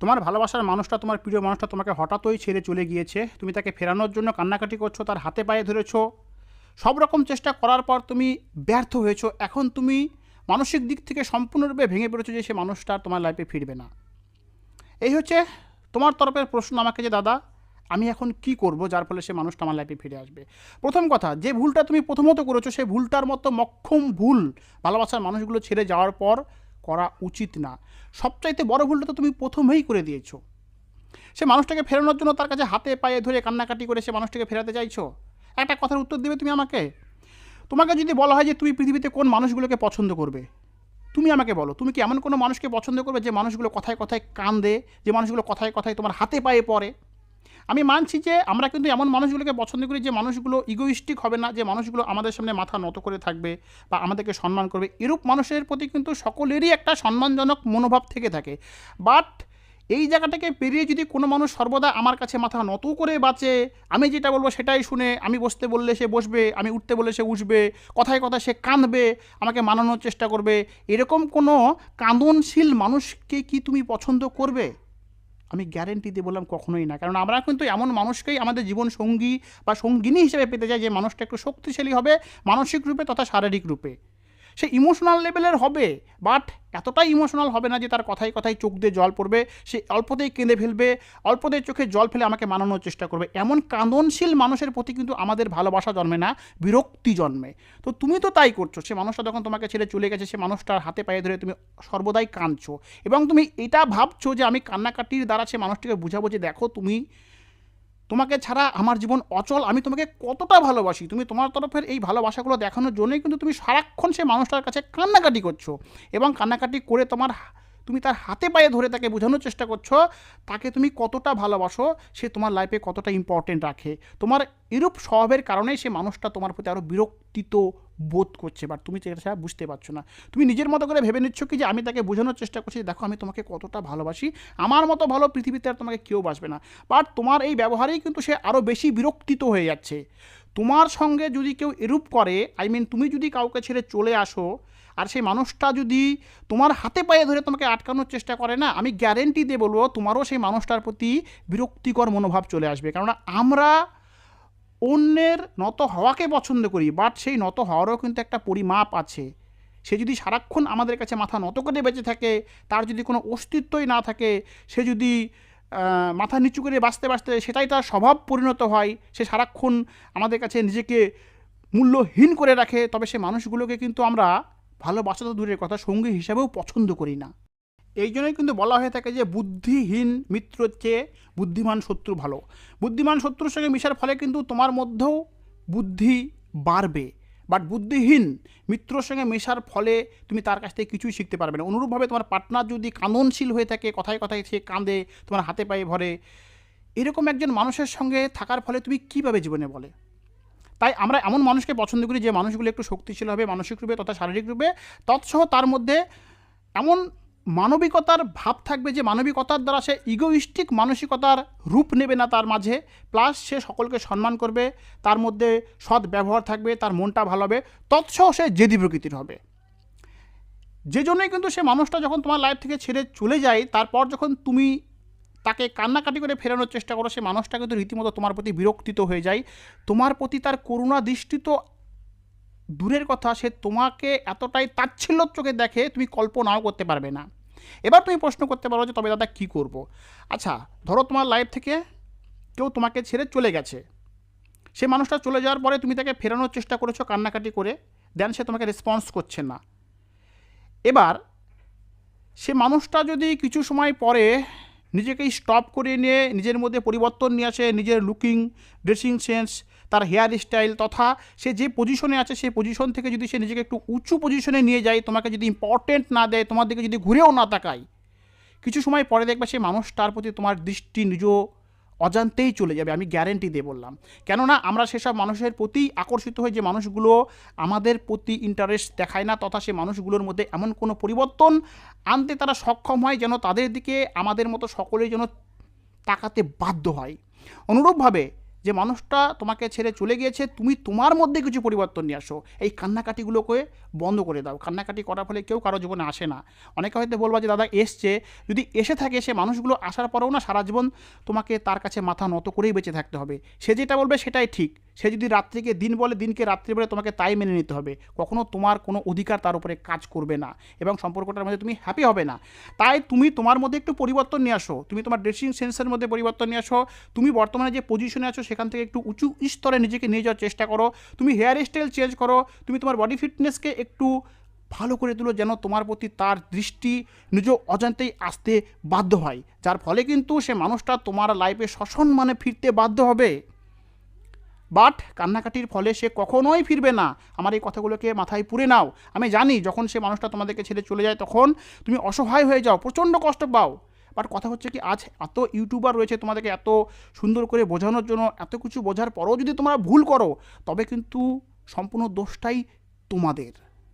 তোমার ভালোবাসার মানুষটা, তোমার প্রিয় মানুষটা তোমাকে হঠাৎই ছেড়ে চলে গিয়েছে। তুমি তাকে ফেরানোর জন্য কান্নাকাটি করছো, তার হাতে পায়ে ধরেছো, সব রকম চেষ্টা করার পর তুমি ব্যর্থ হয়েছো। এখন তুমি মানসিক দিক থেকে সম্পূর্ণরূপে ভেঙে পড়েছো যে সে মানুষটা তোমার লাইফে ফিরবে না। এই হচ্ছে তোমার তরফের প্রশ্ন আমাকে, যে দাদা আমি এখন কি করব যার ফলে সে মানুষটা আমার লাইফে ফিরে আসবে। প্রথম কথা, যে ভুলটা তুমি প্রথমত করেছো সেই ভুলটার মতো মক্ষম ভুল ভালোবাসার মানুষগুলো ছেড়ে যাওয়ার পর করা উচিত না। সবচাইতে বড় ভুলটা তো তুমি প্রথমেই করে দিয়েছো। সে মানুষটাকে ফেরানোর জন্য তার কাছে হাতে পায়ে ধরে কান্নাকাটি করে সে মানুষটাকে ফেরাতে চাইছো। একটা কথার উত্তর দেবে তুমি আমাকে? তোমাকে যদি বলা হয় যে তুমি পৃথিবীতে কোন মানুষগুলোকে পছন্দ করবে, তুমি আমাকে বলো, তুমি কি এমন কোনো মানুষকে পছন্দ করবে যে মানুষগুলো কথায় কথায় কান্দে, যে মানুষগুলো কথায় কথায় তোমার হাতে পায়ে পড়ে? আমি মানছি যে আমরা কিন্তু এমন মানুষগুলোকে পছন্দ করি যে মানুষগুলো ইগোইস্টিক হবে না, যে মানুষগুলো আমাদের সামনে মাথা নত করে থাকবে বা আমাদেরকে সম্মান করবে। এরূপ মানুষের প্রতি কিন্তু সকলেরই একটা সম্মানজনক মনোভাব থেকে থাকে। বাট এই জায়গাটাকে পেরিয়ে যদি কোনো মানুষ সর্বদা আমার কাছে মাথা নত করে বাঁচে, আমি যেটা বলবো সেটাই শুনে, আমি বসতে বললে সে বসবে, আমি উঠতে বললে সে উঠবে, কথায় কথায় সে কাঁদবে, আমাকে মানানোর চেষ্টা করবে, এরকম কোনো কাঁদনশীল মানুষকে কি তুমি পছন্দ করবে? আমি গ্যারেন্টি দিয়ে বললাম কখনোই না। কারণ আমরা কিন্তু এমন মানুষকেই আমাদের জীবন সঙ্গী বা সঙ্গিনী হিসেবে পেতে চাই যে মানুষটা একটু শক্তিশালী হবে মানসিক রূপে তথা শারীরিক রূপে। সে ইমোশনাল লেভেলের হবে, বাট এতটাই ইমোশনাল হবে না যে তার কথায় কথায় চোখ দিয়ে জল পড়বে, সে অল্পতেই কেঁদে ফেলবে, অল্পতেই চোখে জল ফেলে আমাকে মানানোর চেষ্টা করবে। এমন কাঁদনশীল মানুষের প্রতি কিন্তু আমাদের ভালোবাসা জন্মে না, বিরক্তি জন্মে। তো তুমি তো তাই করছো। সে মানুষটা যখন তোমাকে ছেড়ে চলে গেছে, সে মানুষটার হাতে পায়ে ধরে তুমি সর্বদাই কাঁদছো, এবং তুমি এটা ভাবছো যে আমি কান্নাকাটির দ্বারা সে মানুষটিকে বুঝাবো যে দেখো তুমি, তোমাকে ছাড়া আমার জীবন অচল, আমি তোমাকে কতটা ভালোবাসি। তুমি তোমার তরফের এই ভালোবাসাগুলো দেখানোর জন্যই কিন্তু তুমি সারাক্ষণ সে মানুষটার কাছে কান্নাকাটি করছো, এবং কান্নাকাটি করে তুমি তার হাতে পায়ে ধরে তাকে বোঝানোর চেষ্টা করছো তাকে তুমি কতটা ভালোবাসো, সে তোমার লাইফে কতটা ইম্পর্টেন্ট রাখে। তোমার এরূপ স্বভাবের কারণেই সে মানুষটা তোমার প্রতি আরও বিরক্তিত বোধ করছে, বাট তুমি সেটা বুঝতে পারছো না। তুমি নিজের মতো করে ভেবে নিচ্ছ কি যে আমি তাকে বোঝানোর চেষ্টা করছি, দেখো আমি তোমাকে কতটা ভালোবাসি, আমার মতো ভালো পৃথিবীতে আর তোমাকে কেউ বাসবে না। বাট তোমার এই ব্যবহারেই কিন্তু সে আরও বেশি বিরক্তিত হয়ে যাচ্ছে। তোমার সঙ্গে যদি কেউ এরূপ করে, তুমি যদি কাউকে ছেড়ে চলে আসো আর সেই মানুষটা যদি তোমার হাতে পায়ে ধরে তোমাকে আটকানোর চেষ্টা করে না, আমি গ্যারেন্টি দিয়ে বলবো তোমারও সেই মানুষটার প্রতি বিরক্তিকর মনোভাব চলে আসবে। কেননা আমরা অন্যের নত হওয়াকে পছন্দ করি, বাট সেই নত হওয়ারও কিন্তু একটা পরিমাপ আছে। সে যদি সারাক্ষণ আমাদের কাছে মাথা নত করে বেঁচে থাকে, তার যদি কোনো অস্তিত্বই না থাকে, সে যদি মাথা নিচু করে বাঁচতে বাঁচতে সেটাই তার স্বভাব পরিণত হয়, সে সারাক্ষণ আমাদের কাছে নিজেকে মূল্যহীন করে রাখে, তবে সে মানুষগুলোকে কিন্তু আমরা ভালোবাসা তো দূরের কথা, সঙ্গী হিসাবেও পছন্দ করি না। এই জন্যই কিন্তু বলা হয়ে থাকে যে বুদ্ধিহীন মিত্রর চেয়ে বুদ্ধিমান শত্রু ভালো। বুদ্ধিমান শত্রুর সঙ্গে মিশার ফলে কিন্তু তোমার মধ্যেও বুদ্ধি বাড়বে, বাট বুদ্ধিহীন মিত্রর সঙ্গে মেশার ফলে তুমি তার কাছ থেকে কিছুই শিখতে পারবে না। অনুরূপভাবে তোমার পার্টনার যদি কাঁদনশীল হয়ে থাকে, কথায় কথায় সে কাঁদে, তোমার হাতে পায়ে ভরে, এরকম একজন মানুষের সঙ্গে থাকার ফলে তুমি কীভাবে জীবনে বলে? তাই আমরা এমন মানুষকে পছন্দ করি যে মানুষগুলো একটু শক্তিশালী হবে মানসিক রূপে তথা শারীরিক রূপে, তৎসহ তার মধ্যে এমন মানবিকতার ভাব থাকবে যে মানবিকতার দ্বারা সে ইগোইস্টিক মানসিকতার রূপ নেবে না তার মাঝে, প্লাস সে সকলকে সম্মান করবে, তার মধ্যে সৎ ব্যবহার থাকবে, তার মনটা ভালো হবে, তৎসহ সে জেদি প্রকৃতির হবে। যে জন্যই কিন্তু সে মানুষটা যখন তোমার লাইফ থেকে ছেড়ে চলে যায়, তারপর যখন তুমি তাকে কান্নাকাটি করে ফেরানোর চেষ্টা করো, সে মানুষটা কিন্তু রীতিমতো তোমার প্রতি বিরক্তিত হয়ে যায়। তোমার প্রতি তার করুণা দৃষ্টি তো দূরের কথা, সে তোমাকে এতটাই তাচ্ছিল্যর চোখে দেখে তুমি কল্পনাও করতে পারবে না। এবার তুমি প্রশ্ন করতে পারো যে তবে দাদা কী করব? আচ্ছা, ধরো তোমার লাইফ থেকে কেউ তোমাকে ছেড়ে চলে গেছে, সে মানুষটা চলে যাওয়ার পরে তুমি তাকে ফেরানোর চেষ্টা করেছো কান্নাকাটি করে, দেন সে তোমাকে রেসপন্স করছে না। এবার সে মানুষটা যদি কিছু সময় পরে নিজেকে স্টপ করে নিয়ে নিজের মধ্যে পরিবর্তন নিয়ে আসে, নিজের লুকিং, ড্রেসিং সেন্স, তার হেয়ার স্টাইল তথা সে যে পজিশনে আছে সেই পজিশন থেকে যদি সে নিজেকে একটু উঁচু পজিশনে নিয়ে যায়, তোমাকে যদি ইম্পর্টেন্ট না দেয়, তোমার দিকে যদি ঘুরেও না তাকায়, কিছু সময় পরে দেখবে সেই মানুষটার প্রতি তোমার দৃষ্টি নিজ অজান্তেই চলে যাবে, আমি গ্যারেন্টি দিয়ে বললাম। কেননা আমরা সেসব মানুষের প্রতি আকর্ষিত হই যে মানুষগুলো আমাদের প্রতি ইন্টারেস্ট দেখায় না, তথা সে মানুষগুলোর মধ্যে এমন কোনো পরিবর্তন আনতে তারা সক্ষম হয় যেন তাদের দিকে আমাদের মতো সকলেই যেন তাকাতে বাধ্য হয়। অনুরূপভাবে যে মানুষটা তোমাকে ছেড়ে চলে গিয়েছে, তুমি তোমার মধ্যে কিছু পরিবর্তন নিয়ে আসো। এই কান্নাকাটিগুলোকে বন্ধ করে দাও। কান্নাকাটি করার ফলে কেউ কারো জীবনে আসে না। অনেকে হয়তো বলবা যে দাদা এসছে, যদি এসে থাকে সে মানুষগুলো আসার পরেও না সারা জীবন তোমাকে তার কাছে মাথা নত করেই বেঁচে থাকতে হবে। সে যেটা বলবে সেটাই ঠিক। সে যদি রাত্রিকে দিন বলে, দিনকে রাত্রি বলে, তোমাকে তাই মেনে নিতে হবে। কখনো তোমার কোনো অধিকার তার উপরে কাজ করবে না এবং সম্পর্কটার মধ্যে তুমি হ্যাপি হবে না। তাই তুমি তোমার মধ্যে একটু পরিবর্তন নিয়ে আসো। তুমি তোমার ড্রেসিং সেন্সের মধ্যে পরিবর্তন নিয়ে আসো। তুমি বর্তমানে যে পজিশনে আছো সেখান থেকে একটু উঁচু স্তরে নিজেকে নিয়ে যাওয়ার চেষ্টা করো। তুমি হেয়ার স্টাইল চেঞ্জ করো। তুমি তোমার বডি ফিটনেসকে একটু ভালো করে তুলো, যেন তোমার প্রতি তার দৃষ্টি নিজ অজান্তেই আসতে বাধ্য হয়, যার ফলে কিন্তু সে মানুষটা তোমার লাইফে সসম্মানে ফিরতে বাধ্য হবে। বাট কান্নাকাটির ফলে সে কখনোই ফিরবে না। আমার এই কথাগুলোকে মাথায় পুরে নাও। আমি জানি যখন সে মানুষটা তোমাদেরকে ছেড়ে চলে যায় তখন তুমি অসহায় হয়ে যাও, প্রচণ্ড কষ্ট পাও। বাট কথা হচ্ছে কি, আজ এত ইউটিউবার রয়েছে তোমাদেরকে এত সুন্দর করে বোঝানোর জন্য। এত কিছু বোঝার পরেও যদি তোমরা ভুল করো, তবে কিন্তু সম্পূর্ণ দোষটাই তোমাদের।